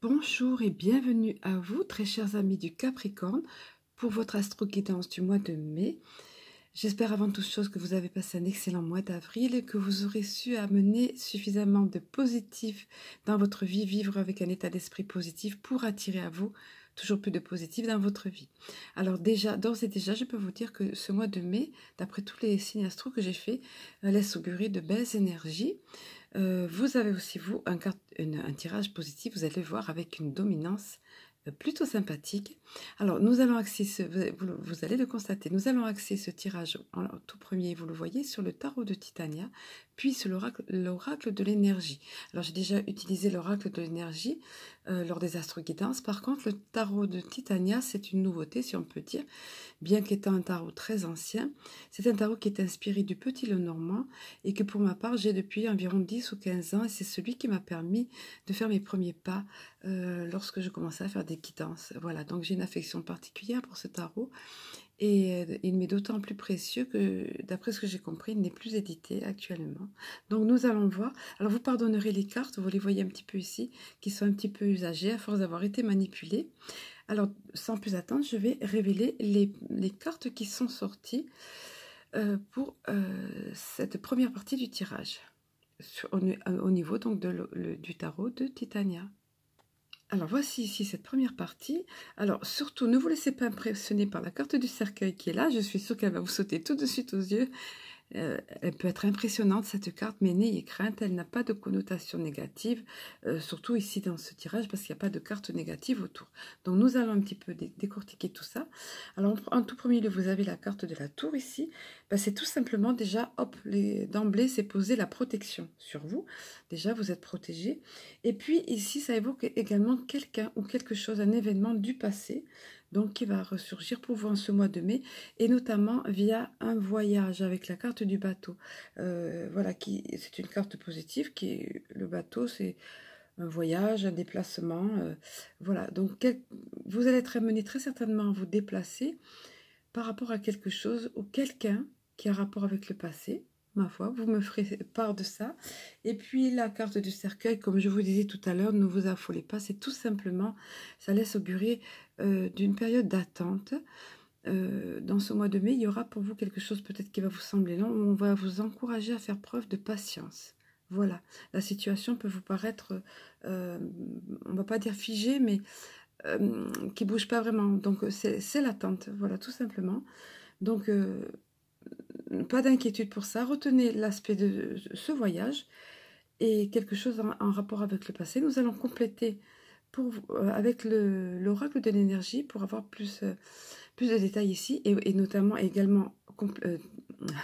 Bonjour et bienvenue à vous, très chers amis du Capricorne, pour votre astro-guidance du mois de mai. J'espère avant toute chose que vous avez passé un excellent mois d'avril et que vous aurez su amener suffisamment de positif dans votre vie, vivre avec un état d'esprit positif pour attirer à vous toujours plus de positif dans votre vie. Alors déjà, d'ores et déjà, je peux vous dire que ce mois de mai, d'après tous les signes astro que j'ai fait, laisse augurer de belles énergies. Vous avez aussi, vous, un tirage positif, vous allez voir, avec une dominance plutôt sympathique. Alors, nous allons axer, vous allez le constater, nous allons axer ce tirage en tout premier, vous le voyez, sur le tarot de Titania, puis sur l'oracle de l'énergie. Alors, j'ai déjà utilisé l'oracle de l'énergie lors des astro-guidances. Par contre, le tarot de Titania, c'est une nouveauté, si on peut dire, bien qu'étant un tarot très ancien. C'est un tarot qui est inspiré du Petit Lenormand et que pour ma part, j'ai depuis environ 10 ou 15 ans, et c'est celui qui m'a permis de faire mes premiers pas lorsque je commençais à faire des guidances. Voilà, donc j'ai une affection particulière pour ce tarot et il m'est d'autant plus précieux que, d'après ce que j'ai compris, il n'est plus édité actuellement. Donc nous allons voir. Alors vous pardonnerez les cartes, vous les voyez un petit peu ici, qui sont un petit peu usagées à force d'avoir été manipulées. Alors, sans plus attendre, je vais révéler les cartes qui sont sorties pour cette première partie du tirage, au niveau donc du tarot de Titania. Alors, voici ici cette première partie. Alors, surtout, ne vous laissez pas impressionner par la carte du cercueil qui est là. Je suis sûre qu'elle va vous sauter tout de suite aux yeux. Elle peut être impressionnante cette carte, mais n'ayez crainte, elle n'a pas de connotation négative, surtout ici dans ce tirage, parce qu'il n'y a pas de carte négative autour. Donc nous allons un petit peu décortiquer tout ça. Alors en tout premier lieu, vous avez la carte de la tour ici. Ben, c'est tout simplement déjà, hop, d'emblée, c'est poser la protection sur vous. Déjà, vous êtes protégé. Et puis ici, ça évoque également quelqu'un ou quelque chose, un événement du passé, donc qui va ressurgir pour vous en ce mois de mai, et notamment via un voyage avec la carte du bateau. Voilà, c'est une carte positive, le bateau, c'est un voyage, un déplacement. Voilà, donc vous allez être amené très certainement à vous déplacer par rapport à quelque chose ou quelqu'un qui a rapport avec le passé. Ma foi, vous me ferez part de ça. Et puis la carte du cercueil, comme je vous disais tout à l'heure, ne vous affolez pas, c'est tout simplement, ça laisse augurer d'une période d'attente. Dans ce mois de mai, il y aura pour vous quelque chose peut-être qui va vous sembler long, où on va vous encourager à faire preuve de patience. Voilà, la situation peut vous paraître, on ne va pas dire figée, mais qui ne bouge pas vraiment. Donc c'est l'attente, voilà, tout simplement. Donc pas d'inquiétude pour ça. Retenez l'aspect de ce voyage et quelque chose en rapport avec le passé. Nous allons compléter avec l'oracle de l'énergie pour avoir plus de détails ici et notamment également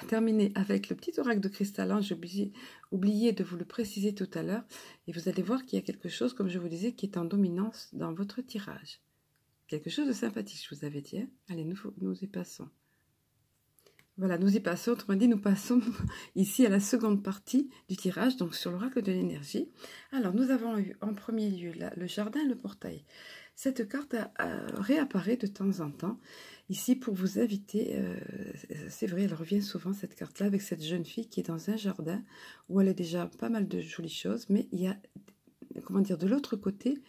terminer avec le petit oracle de cristal. J'ai oublié de vous le préciser tout à l'heure et vous allez voir qu'il y a quelque chose, comme je vous disais, qui est en dominance dans votre tirage. Quelque chose de sympathique, je vous avais dit. Hein. Allez, nous y passons. Voilà, nous y passons, autrement dit, nous passons ici à la seconde partie du tirage, donc sur l'oracle de l'énergie. Alors, nous avons eu en premier lieu le jardin et le portail. Cette carte réapparaît de temps en temps, ici pour vous inviter, c'est vrai, elle revient souvent cette carte-là, avec cette jeune fille qui est dans un jardin, où elle a déjà pas mal de jolies choses, mais il y a, comment dire, de l'autre côté,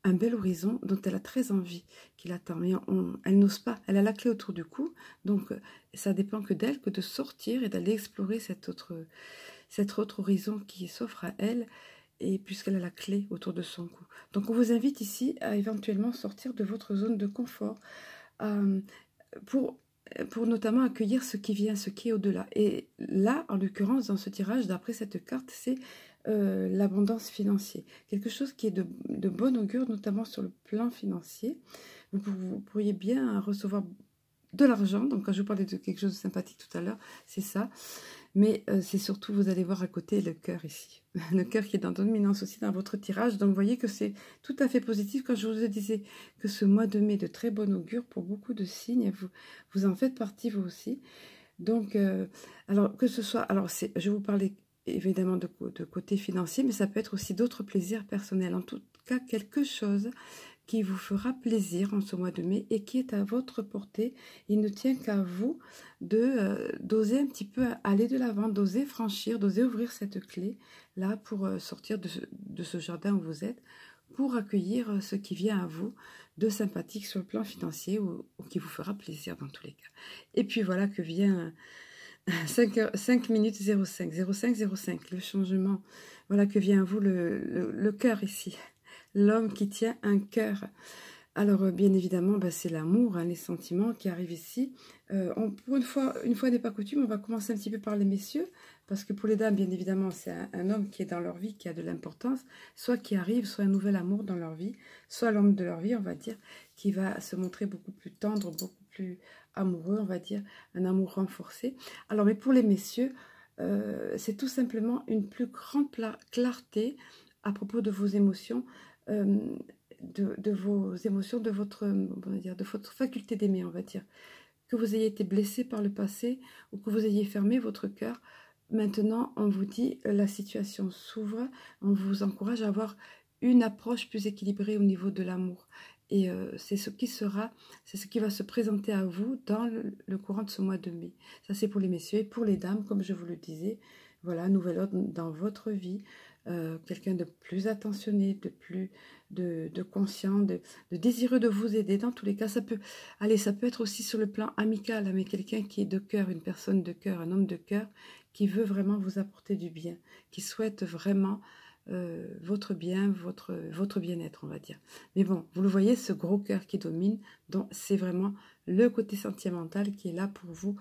un bel horizon dont elle a très envie, qui l'attend. Mais elle n'ose pas, elle a la clé autour du cou, donc ça dépend que d'elle, que de sortir et d'aller explorer cet autre horizon qui s'offre à elle, et puisqu'elle a la clé autour de son cou. Donc on vous invite ici à éventuellement sortir de votre zone de confort, pour notamment accueillir ce qui vient, ce qui est au-delà. Et là, en l'occurrence, dans ce tirage, d'après cette carte, c'est l'abondance financière. Quelque chose qui est de bon augure, notamment sur le plan financier. Vous pourriez bien recevoir de l'argent. Donc, quand je vous parlais de quelque chose de sympathique tout à l'heure, c'est ça. Mais c'est surtout, vous allez voir à côté, le cœur ici. Le cœur qui est dans dominance aussi dans votre tirage. Donc, vous voyez que c'est tout à fait positif. Quand je vous disais que ce mois de mai de très bon augure pour beaucoup de signes, vous en faites partie vous aussi. Donc, alors que ce soit... Alors, je vous parlais évidemment de côté financier, mais ça peut être aussi d'autres plaisirs personnels. En tout cas, quelque chose qui vous fera plaisir en ce mois de mai et qui est à votre portée. Il ne tient qu'à vous d'oser un petit peu aller de l'avant, d'oser franchir, d'oser ouvrir cette clé là pour sortir de ce jardin où vous êtes, pour accueillir ce qui vient à vous de sympathique sur le plan financier ou qui vous fera plaisir dans tous les cas. Et puis voilà que vient 5 minutes 05, 05, 05, le changement. Voilà que vient à vous le cœur ici. L'homme qui tient un cœur. Alors, bien évidemment, c'est l'amour, les sentiments qui arrivent ici. Pour une fois n'est pas coutume, on va commencer un petit peu par les messieurs, parce que pour les dames, bien évidemment, c'est un homme qui est dans leur vie, qui a de l'importance, soit qui arrive, soit un nouvel amour dans leur vie, soit l'homme de leur vie, on va dire, qui va se montrer beaucoup plus tendre, beaucoup plus amoureux, on va dire, un amour renforcé. Alors, mais pour les messieurs, c'est tout simplement une plus grande clarté à propos de vos émotions, de vos émotions, de votre faculté d'aimer, on va dire. Que vous ayez été blessé par le passé ou que vous ayez fermé votre cœur, maintenant on vous dit la situation s'ouvre, on vous encourage à avoir une approche plus équilibrée au niveau de l'amour. Et c'est ce qui va se présenter à vous dans le courant de ce mois de mai. Ça c'est pour les messieurs. Et pour les dames, comme je vous le disais, voilà, nouvel ordre dans votre vie. Quelqu'un de plus attentionné, de conscient, de désireux de vous aider. Dans tous les cas, ça peut être aussi sur le plan amical, mais quelqu'un qui est de cœur, une personne de cœur, un homme de cœur, qui veut vraiment vous apporter du bien, qui souhaite vraiment votre bien, votre bien-être, on va dire. Mais bon, vous le voyez, ce gros cœur qui domine, donc c'est vraiment le côté sentimental qui est là pour vous,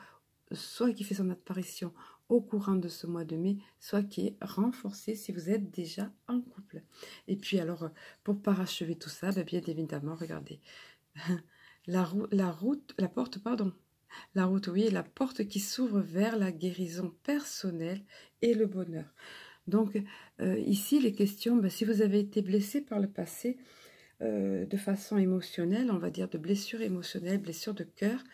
soit qui fait son apparition au courant de ce mois de mai, soit qui est renforcé si vous êtes déjà en couple. Et puis alors, pour parachever tout ça, bien évidemment, regardez, la porte qui s'ouvre vers la guérison personnelle et le bonheur. Donc, ici, les questions, si vous avez été blessé par le passé, de façon émotionnelle, on va dire de blessure émotionnelle, blessure de cœur,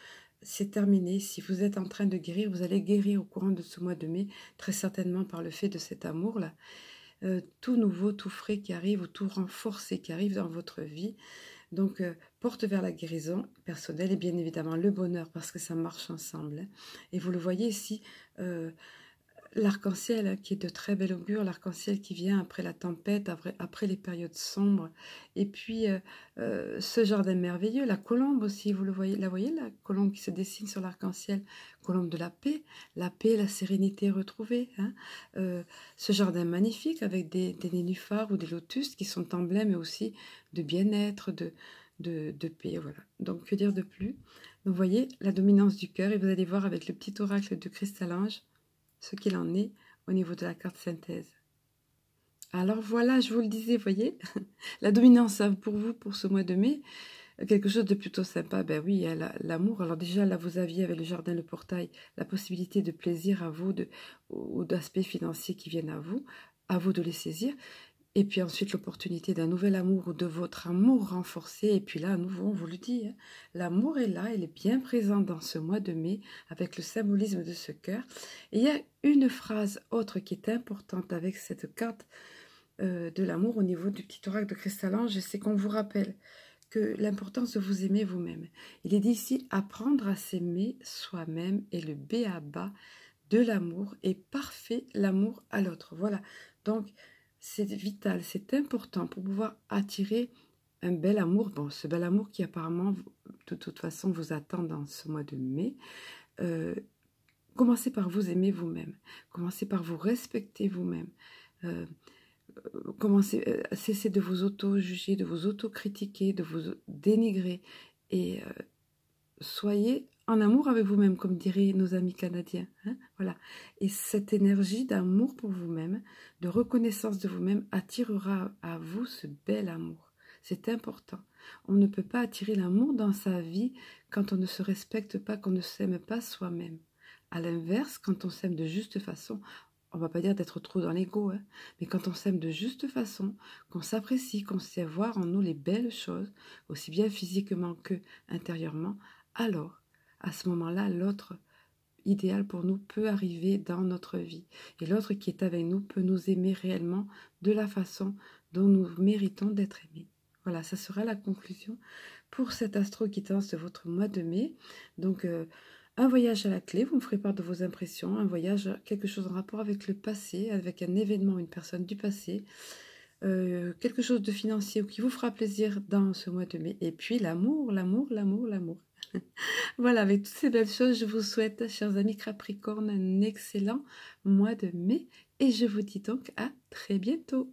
c'est terminé. Si vous êtes en train de guérir, vous allez guérir au courant de ce mois de mai, très certainement par le fait de cet amour-là. Tout nouveau, tout frais qui arrive, ou tout renforcé qui arrive dans votre vie. Donc, porte vers la guérison personnelle et bien évidemment le bonheur, parce que ça marche ensemble. Et vous le voyez ici, l'arc-en-ciel qui est de très bel augure, l'arc-en-ciel qui vient après la tempête, après les périodes sombres, et puis ce jardin merveilleux, la colombe aussi, vous le voyez, la colombe qui se dessine sur l'arc-en-ciel, colombe de la paix, la sérénité retrouvée, ce jardin magnifique avec des nénuphars ou des lotus qui sont emblèmes aussi de bien-être, de paix, voilà. Donc que dire de plus? Donc vous voyez la dominance du cœur, et vous allez voir avec le petit oracle de Cristal-Ange ce qu'il en est au niveau de la carte synthèse. Alors voilà, je vous le disais, voyez, la dominance pour vous, pour ce mois de mai, quelque chose de plutôt sympa. Ben oui, il y a l'amour. Alors déjà, là, vous aviez avec le jardin, le portail, la possibilité de plaisir à vous, ou d'aspects financiers qui viennent à vous de les saisir. Et puis ensuite, l'opportunité d'un nouvel amour ou de votre amour renforcé. Et puis là, à nouveau, on vous le dit, l'amour est là, il est bien présent dans ce mois de mai, avec le symbolisme de ce cœur. Et il y a une phrase autre qui est importante avec cette carte de l'amour au niveau du petit oracle de Cristal-Ange, c'est qu'on vous rappelle que l'importance de vous aimer vous-même. Il est dit ici, apprendre à s'aimer soi-même est le b.a.-ba de l'amour et parfait l'amour à l'autre. Voilà, donc c'est vital, c'est important pour pouvoir attirer un bel amour. Bon, ce bel amour qui apparemment, de toute façon, vous attend dans ce mois de mai. Commencez par vous aimer vous-même. Commencez par vous respecter vous-même. Cessez de vous auto-juger, de vous auto-critiquer, de vous dénigrer. Et soyez en amour avec vous-même, comme diraient nos amis canadiens. Voilà. Et cette énergie d'amour pour vous-même, de reconnaissance de vous-même, attirera à vous ce bel amour. C'est important. On ne peut pas attirer l'amour dans sa vie quand on ne se respecte pas, qu'on ne s'aime pas soi-même. À l'inverse, quand on s'aime de juste façon, on ne va pas dire d'être trop dans l'ego, mais quand on s'aime de juste façon, qu'on s'apprécie, qu'on sait voir en nous les belles choses, aussi bien physiquement que intérieurement, alors, à ce moment-là, l'autre idéal pour nous peut arriver dans notre vie. Et l'autre qui est avec nous peut nous aimer réellement de la façon dont nous méritons d'être aimés. Voilà, ça sera la conclusion pour cette astro-quittance de votre mois de mai. Donc, un voyage à la clé, vous me ferez part de vos impressions, un voyage, quelque chose en rapport avec le passé, avec un événement, une personne du passé, quelque chose de financier ou qui vous fera plaisir dans ce mois de mai. Et puis l'amour, l'amour, l'amour, l'amour. Voilà, avec toutes ces belles choses, je vous souhaite, chers amis Capricorne, un excellent mois de mai et je vous dis donc à très bientôt.